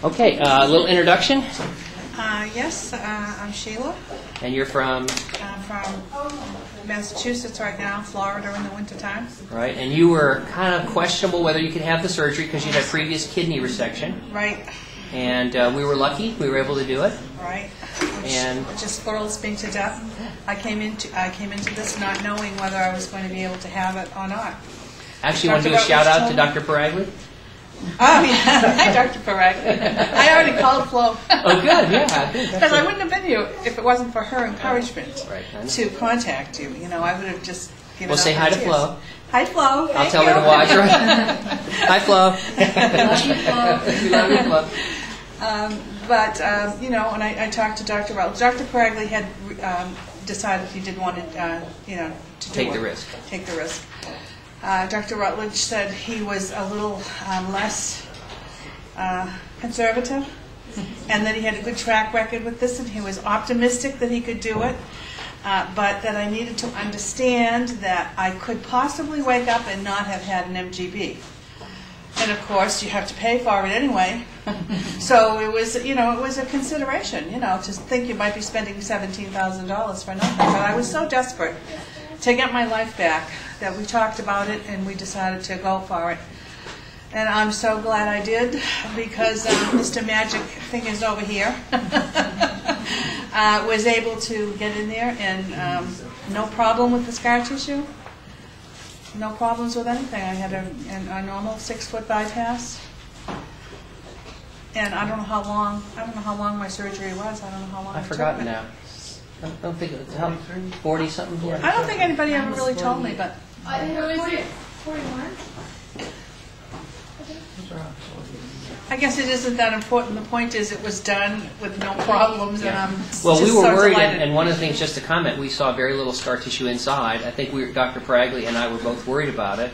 Okay, a little introduction. Yes, I'm Sheila. And you're from? I'm from Massachusetts right now, Florida in the wintertime. Right, and you were kind of questionable whether you could have the surgery because you had previous kidney resection. Right. And we were lucky; we were able to do it. Right. Which just thrills me to death. I came into this not knowing whether I was going to be able to have it or not. Actually, you want to do a shout out to Dr. Paragli? Oh, yeah. Hi, Dr. Paragli. I already called Flo. Oh, good, yeah. Because I wouldn't have been here if it wasn't for her encouragement right, to contact you. You know, I would have just given Well, up say hi to tears. Flo. Hi, Flo. I'll tell her to watch her. Hi, Flo. We love you, Flo. You know, when I talked to Dr. Rutledge, Dr. Paragli had decided he didn't want to, to Take the risk. Take the risk. Dr. Rutledge said he was a little less conservative, and that he had a good track record with this, and he was optimistic that he could do it, but that I needed to understand that I could possibly wake up and not have had an MGB. And of course, you have to pay for it anyway. So it was, you know, it was a consideration, you know, to think you might be spending $17,000 for nothing. But I was so desperate to get my life back that we talked about it and we decided to go for it. And I'm so glad I did, because Mr. Magic Fingers over here was able to get in there, and no problem with the scar tissue. No problems with anything. I had a normal 6-foot bypass, and I don't know how long my surgery was. I don't know how long. I've forgotten now. I don't think it was 40 something. Yeah. I don't think anybody ever really told me, but. I think it was 41. I guess it isn't that important. The point is, it was done with no problems, and I'm Well, just we were so worried, delighted. and one of the things, just to comment, we saw very little scar tissue inside. I think Dr. Paragli and I were both worried about it,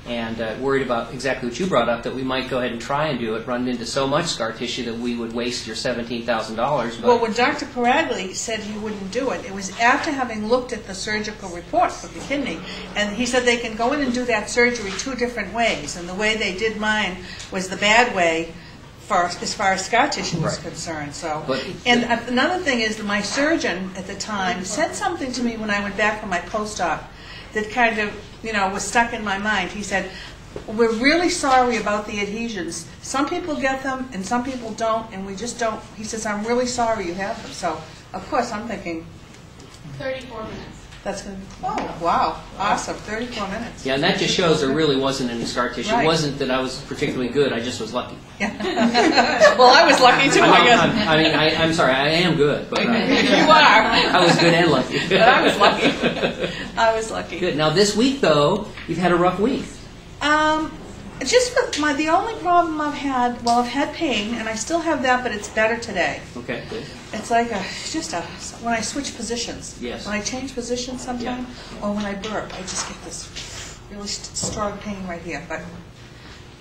and worried about exactly what you brought up, that we might go ahead and try and do it, run into so much scar tissue that we would waste your $17,000. Well, when Dr. Paragli said he wouldn't do it, it was after having looked at the surgical report for the kidney, and he said they can go in and do that surgery 2 different ways, and the way they did mine was the bad way as far as scar tissue was concerned. So, and another thing is that my surgeon at the time said something to me when I went back for my post-op that kind of, you know, was stuck in my mind. He said, "We're really sorry about the adhesions. Some people get them and some people don't, and we just don't." He says, "I'm really sorry you have them." So, of course, I'm thinking 34 minutes. that's going to be, oh, wow, awesome, 34 minutes. Yeah, and that just shows there really wasn't any scar tissue. Right. It wasn't that I was particularly good, I just was lucky. Yeah. Well, I was lucky too, I guess. I'm sorry, I am good. But You are. I was good and lucky. But I was lucky. I was lucky. Good. Now this week, though, you've had a rough week. Just with the only problem I've had, well, I've had pain, and I still have that, but it's better today. Okay, good. It's like when I switch positions. Yes. When I change positions sometime, or when I burp, I just get this really strong pain right here. But,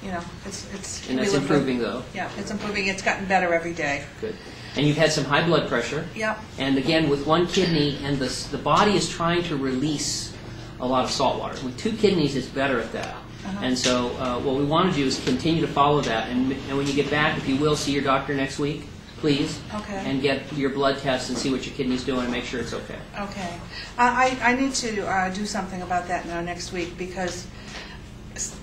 you know, it's And that's improving, though. Yeah, it's improving. It's gotten better every day. Good. And you've had some high blood pressure. Yep. And again, with one kidney, and the body is trying to release a lot of salt water. With 2 kidneys, it's better at that. And so what we want to do is continue to follow that. And when you get back, if you will, see your doctor next week, please. Okay. And get your blood tests and see what your kidney's doing and make sure it's okay. Okay. I need to do something about that now next week, because,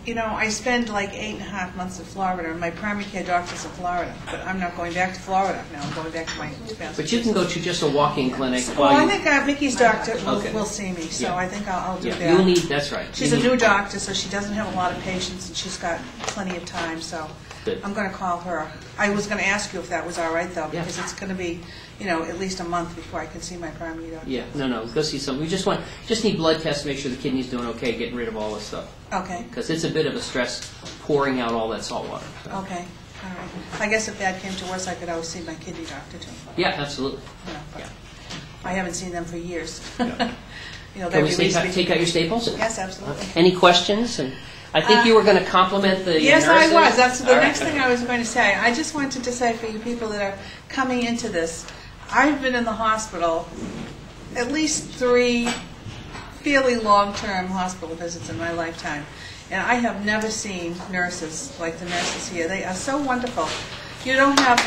you know, I spend like 8.5 months in Florida, and my primary care doctor's in Florida, but I'm not going back to Florida now. I'm going back to my But you can go to just a walk-in clinic. Well, I think Mickey's doctor will see me, so I think I'll do that. You'll need, that's right. She's a new doctor, so she doesn't have a lot of patients, and she's got plenty of time, so Good. I'm going to call her. I was going to ask you if that was all right, though, because it's going to be, you know, at least a month before I can see my primary doctor. Yeah, no, go see some. We just need blood tests to make sure the kidney's doing okay, getting rid of all this stuff. Okay. Because it's a bit of a stress pouring out all that salt water. So. Okay. All right. I guess if that came to worse, I could always see my kidney doctor, too. Yeah, absolutely. Yeah. I haven't seen them for years. Yeah. You know, Can we take out your staples? Yes, absolutely. Any questions? And I think you were going to compliment the Yes, nurses. I was. That's the All next right. thing I was going to say. I just wanted to say, for you people that are coming into this, I've been in the hospital at least 3 fairly long-term hospital visits in my lifetime. And I have never seen nurses like the nurses here. They are so wonderful. You don't have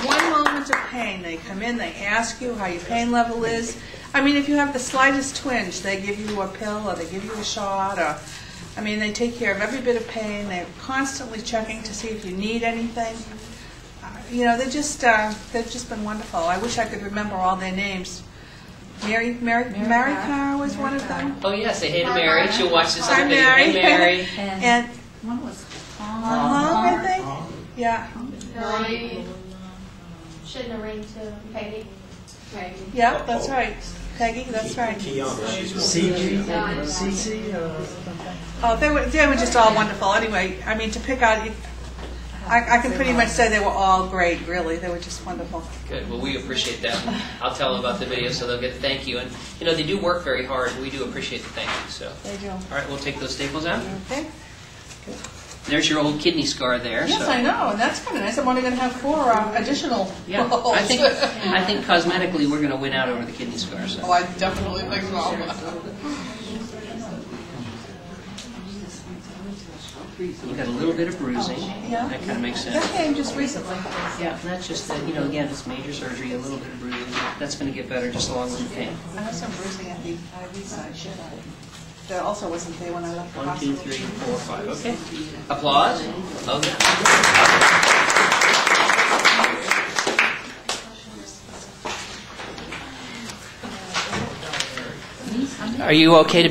one moment of pain. They come in, they ask you how your pain level is. I mean, if you have the slightest twinge, they give you a pill or they give you a shot, or, I mean, they take care of every bit of pain. They're constantly checking to see if you need anything. You know, they've just been wonderful. I wish I could remember all their names. Mary Carr was one of them. Oh, yeah, say hey to Mary. She'll watch this on Hi, the video. Mary. Hey, Mary. And one was I think. Yeah. Noreen. Shouldn't have ring to Peggy. Yeah, that's right. Peggy, that's right. Oh, they were just all wonderful. Anyway, I mean, to pick out, I can pretty much say they were all great, really. They were just wonderful. Good. Well, we appreciate that. I'll tell them about the video so they'll get a thank you. And, you know, they do work very hard, and we do appreciate the thank you. So, They do. all right, we'll take those staples out. Okay. There's your old kidney scar there. Yes, so. I know, and that's kind of nice. I'm only going to have 4 additional Yeah, holes. I think cosmetically we're going to win out over the kidney scar. So. Oh, I definitely think so. You got a little bit of bruising. Yeah. That kind of makes sense. That came just recently. Yeah, and that's just that, you know, again, it's major surgery, a little bit of bruising. That's going to get better just along with the pain. I have some bruising at the IV side, should I? That also wasn't there when I left the 1, 2, hospital. 3, 4, 5. Okay. Applause. Oh, yeah. Are you okay to